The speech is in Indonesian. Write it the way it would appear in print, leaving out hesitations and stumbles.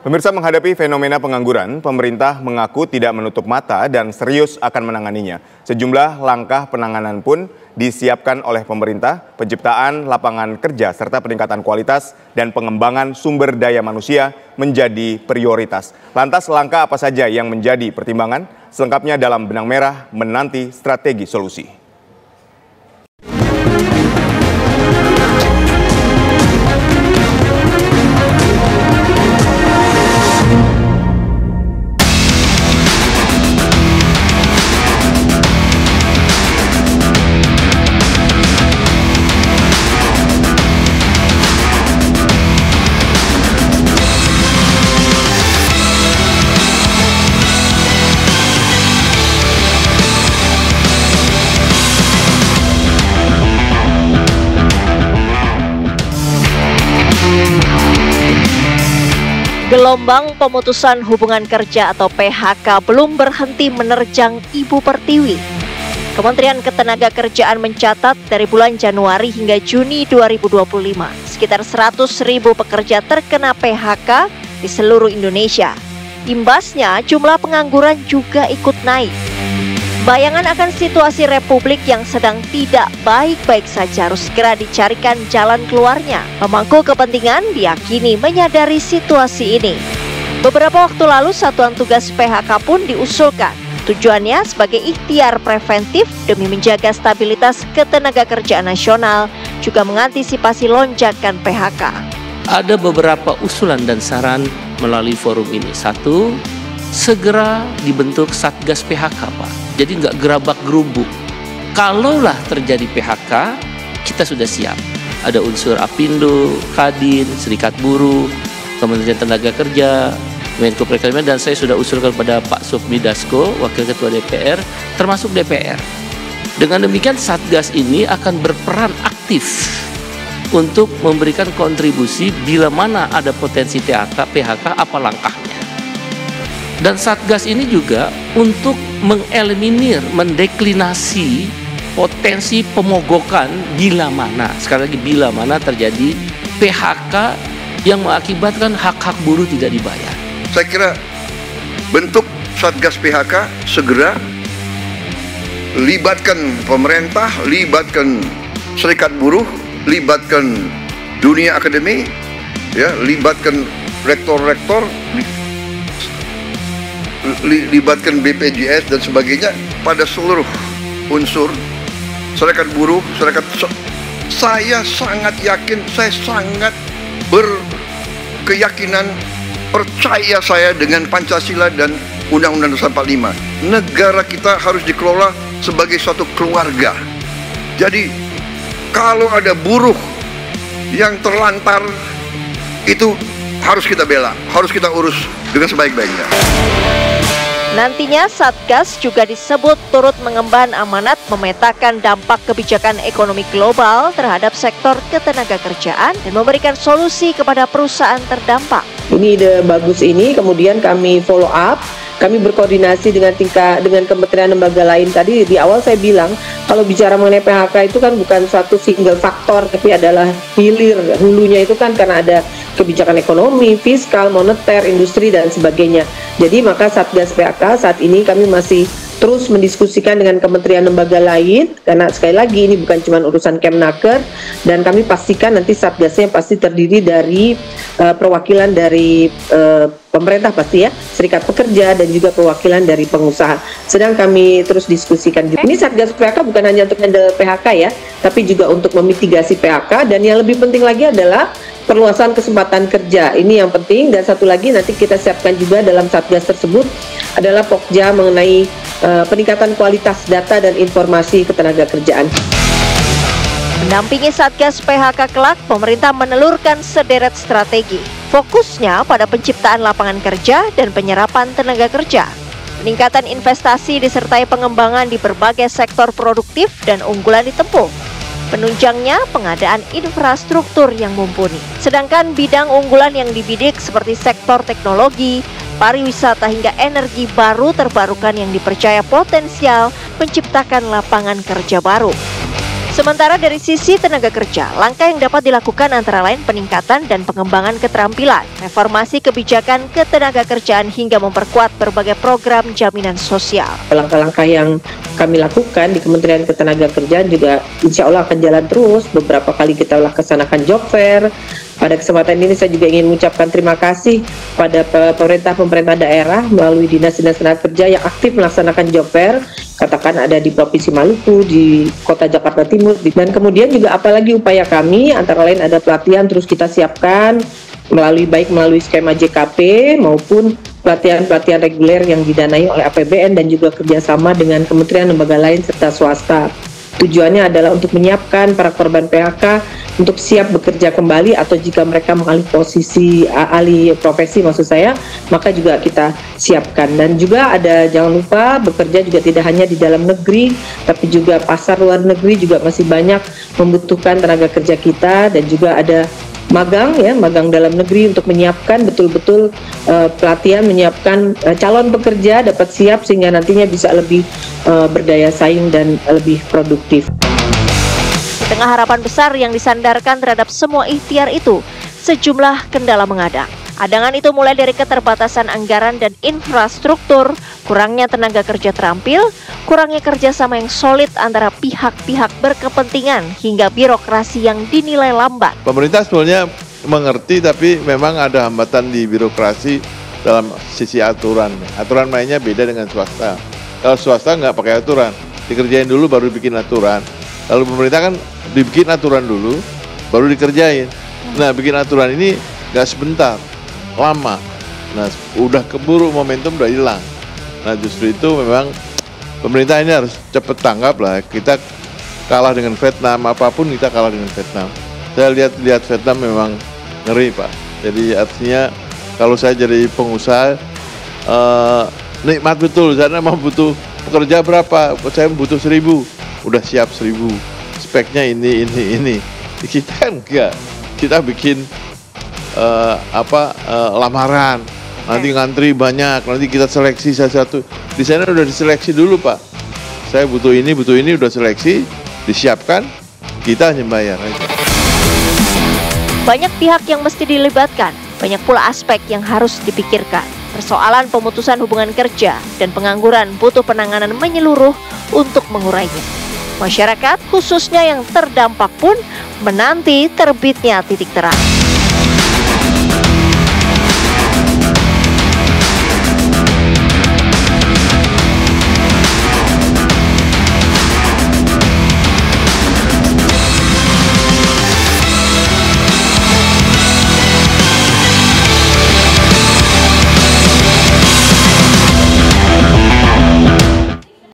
Pemirsa, menghadapi fenomena pengangguran, pemerintah mengaku tidak menutup mata dan serius akan menanganinya. Sejumlah langkah penanganan pun disiapkan oleh pemerintah, penciptaan lapangan kerja serta peningkatan kualitas dan pengembangan sumber daya manusia menjadi prioritas. Lantas langkah apa saja yang menjadi pertimbangan? Selengkapnya dalam Benang Merah Menanti Strategi Solusi. Gelombang pemutusan hubungan kerja atau PHK belum berhenti menerjang Ibu Pertiwi. Kementerian Ketenagakerjaan mencatat dari bulan Januari hingga Juni 2025, sekitar 100.000 pekerja terkena PHK di seluruh Indonesia. Imbasnya, jumlah pengangguran juga ikut naik. Bayangan akan situasi Republik yang sedang tidak baik-baik saja harus segera dicarikan jalan keluarnya. Pemangku kepentingan diyakini menyadari situasi ini. Beberapa waktu lalu Satuan Tugas PHK pun diusulkan. Tujuannya sebagai ikhtiar preventif demi menjaga stabilitas ketenagakerjaan nasional, juga mengantisipasi lonjakan PHK. Ada beberapa usulan dan saran melalui forum ini. Satu, segera dibentuk Satgas PHK, Pak. Jadi nggak gerabak gerubuk. Kalaulah terjadi PHK, kita sudah siap. Ada unsur Apindo, Kadin, Serikat Buruh, Kementerian Tenaga Kerja, Menko Perekonomian, dan saya sudah usulkan pada Pak Sufmi Dasko, Wakil Ketua DPR, termasuk DPR. Dengan demikian Satgas ini akan berperan aktif untuk memberikan kontribusi bila mana ada potensi PHK, apa langkahnya. Dan Satgas ini juga untuk mengeliminir, mendeklinasi potensi pemogokan bila mana, sekali lagi bila mana terjadi PHK yang mengakibatkan hak-hak buruh tidak dibayar. Saya kira bentuk Satgas PHK segera, libatkan pemerintah, libatkan serikat buruh, libatkan dunia akademi, ya, libatkan rektor-rektor, libatkan BPJS dan sebagainya, pada seluruh unsur serikat buruh, saya sangat yakin, saya sangat berkeyakinan, percaya saya dengan Pancasila dan Undang-Undang Dasar 45. Negara kita harus dikelola sebagai suatu keluarga. Jadi kalau ada buruh yang terlantar, itu harus kita bela, harus kita urus dengan sebaik-baiknya. Nantinya Satgas juga disebut turut mengemban amanat memetakan dampak kebijakan ekonomi global terhadap sektor ketenagakerjaan dan memberikan solusi kepada perusahaan terdampak. Ini ide bagus ini, kemudian kami follow up. Kami berkoordinasi dengan kementerian lembaga lain. Tadi di awal saya bilang, kalau bicara mengenai PHK itu kan bukan satu single faktor, tapi adalah hilir, hulunya itu kan karena ada kebijakan ekonomi, fiskal, moneter, industri, dan sebagainya. Jadi maka Satgas PHK saat ini kami masih terus mendiskusikan dengan kementerian lembaga lain, karena sekali lagi ini bukan cuma urusan Kemnaker, dan kami pastikan nanti Satgasnya pasti terdiri dari perwakilan dari pemerintah pasti ya, serikat pekerja, dan juga perwakilan dari pengusaha. Sedang kami terus diskusikan. Ini Satgas PHK bukan hanya untuk handle PHK ya, tapi juga untuk memitigasi PHK, dan yang lebih penting lagi adalah perluasan kesempatan kerja. Ini yang penting. Dan satu lagi nanti kita siapkan juga dalam Satgas tersebut adalah Pokja mengenai peningkatan kualitas data dan informasi ketenagakerjaan. Mendampingi Satgas PHK kelak, pemerintah menelurkan sederet strategi. Fokusnya pada penciptaan lapangan kerja dan penyerapan tenaga kerja. Peningkatan investasi disertai pengembangan di berbagai sektor produktif dan unggulan ditempuh. Penunjangnya pengadaan infrastruktur yang mumpuni. Sedangkan bidang unggulan yang dibidik seperti sektor teknologi, pariwisata hingga energi baru terbarukan yang dipercaya potensial menciptakan lapangan kerja baru. Sementara dari sisi tenaga kerja, langkah yang dapat dilakukan antara lain peningkatan dan pengembangan keterampilan, reformasi kebijakan ketenaga kerjaan hingga memperkuat berbagai program jaminan sosial. Langkah-langkah yang kami lakukan di Kementerian Ketenagakerjaan juga insya Allah akan jalan terus. Beberapa kali kita laksanakan job fair. Pada kesempatan ini saya juga ingin mengucapkan terima kasih pada pemerintah daerah melalui dinas-dinas tenaga kerja yang aktif melaksanakan job fair. Katakan ada di Provinsi Maluku, di Kota Jakarta Timur, dan kemudian juga apalagi upaya kami antara lain ada pelatihan terus kita siapkan melalui skema JKP maupun pelatihan-pelatihan reguler yang didanai oleh APBN dan juga kerjasama dengan kementerian lembaga lain serta swasta. Tujuannya adalah untuk menyiapkan para korban PHK untuk siap bekerja kembali atau jika mereka mengalih profesi maksud saya, maka juga kita siapkan. Dan juga ada jangan lupa bekerja juga tidak hanya di dalam negeri, tapi juga pasar luar negeri juga masih banyak membutuhkan tenaga kerja kita, dan juga ada magang dalam negeri untuk menyiapkan betul-betul pelatihan, menyiapkan calon pekerja dapat siap sehingga nantinya bisa lebih berdaya saing dan lebih produktif. Di tengah harapan besar yang disandarkan terhadap semua ikhtiar itu, sejumlah kendala mengadang. Adangan itu mulai dari keterbatasan anggaran dan infrastruktur, kurangnya tenaga kerja terampil, kurangnya kerjasama yang solid antara pihak-pihak berkepentingan, hingga birokrasi yang dinilai lambat. Pemerintah sebenarnya mengerti, tapi memang ada hambatan di birokrasi dalam sisi aturan. Aturan mainnya beda dengan swasta. Kalau swasta nggak pakai aturan, dikerjain dulu baru bikin aturan. Lalu pemerintah kan dibikin aturan dulu, baru dikerjain. Nah, bikin aturan ini nggak sebentar, lama. Nah, udah keburu, momentum udah hilang. Nah, justru itu memang pemerintah ini harus cepat tanggap lah. Kita kalah dengan Vietnam, apapun kita kalah dengan Vietnam. Saya lihat Vietnam memang ngeri, Pak. Jadi artinya kalau saya jadi pengusaha, nikmat betul. Saya mau butuh pekerja berapa? Saya butuh 1.000. Udah siap 1.000. Speknya ini. Kita kan enggak. Kita bikin lamaran. Nanti ngantri banyak, nanti kita seleksi satu-satu. Di sana udah diseleksi dulu, Pak. Saya butuh ini, udah seleksi, disiapkan, kita hanya bayar aja. Banyak pihak yang mesti dilibatkan, banyak pula aspek yang harus dipikirkan. Persoalan pemutusan hubungan kerja dan pengangguran butuh penanganan menyeluruh untuk mengurainya. Masyarakat khususnya yang terdampak pun menanti terbitnya titik terang.